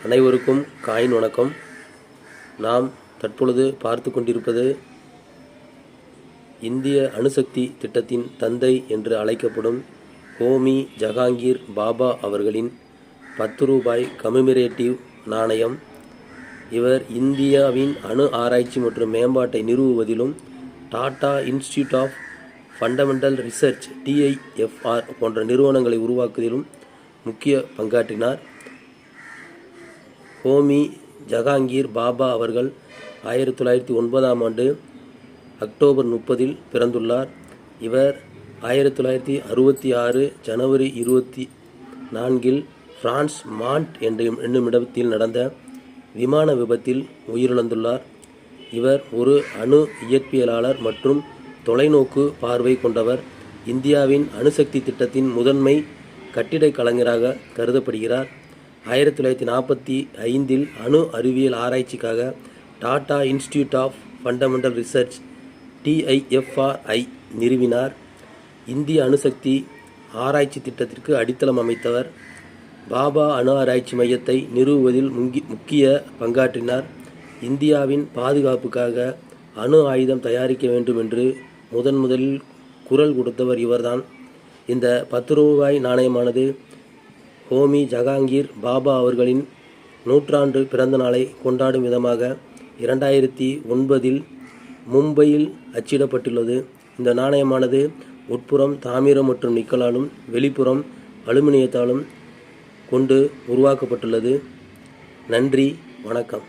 அனைவருக்கும் காயின் வணக்கம். நாம் தற்பொழுது பார்த்து கொண்டிருப்பது இந்திய அணுசக்தி திட்டத்தின் தந்தை என்று அழைக்கப்படும் ஹோமி ஜஹாங்கீர் பாபா அவர்களின் 10 ரூபாய் கமெமரேட்டிவ் நாணயம். இவர் இந்தியாவின் அணு ஆராய்ச்சி மற்றும் மேம்பாட்டை நிறுவுவதிலும் Tata institute of fundamental research TIFR போன்ற நிறுவனங்களை உருவாக்குவதிலும் முக்கிய பங்காற்றினார். ஹோமி ஜஹாங்கீர் பாபா அவர்கள் 1909ஆம் ஆண்டு அக்டோபர் 30இல் பிறந்துள்ளார். இவர் 1966 ஜனவரி 24இல் பிரான்ஸ் மாண்ட் என்னும் இடத்தில் நடந்த விமான விபத்தில் உயிரிழந்துள்ளார். இவர் ஒரு அணு இயற்பியலாளர் மற்றும் தொலைநோக்கு பார்வை கொண்டவர். இந்தியாவின் அணுசக்தி திட்டத்தின் முதன்மை கட்டிடக் கலைஞராக கருதப்படுகிறார். 1945இல் அணு அறிவியல் ஆராய்ச்சிக்காக Tata institute of fundamental research TIFR நிறுவினார். இந்திய அணுசக்தி ஆராய்ச்சி திட்டத்திற்கு அடித்தளம் அமைத்தவர். பாபா அணு ஆராய்ச்சி மையத்தை நிறுவுவதில் முக்கிய பங்காற்றினார். இந்தியாவின் பாதுகாப்புக்காக அணு ஆயுதம் தயாரிக்க வேண்டும் என்று முதலில் குரல் கொடுத்தவர் இவர்தான். இந்த 10 ரூபாய் நாணயமானது ஹோமி ஜஹாங்கீர் பாபா அவர்களின் 100ஆண்டு பிறந்த நாளை கொண்டாடும் விதமாக 2009இல் மும்பையில் அச்சிடப்பட்டுள்ளது. இந்த நாணயமானது உட்புறம் தாமிரம் மற்றும் நிக்கலாலும் வெளிப்புறம் அலுமினியத்தாலும் கொண்டு உருவாக்கப்பட்டுள்ளது. நன்றி, வணக்கம்.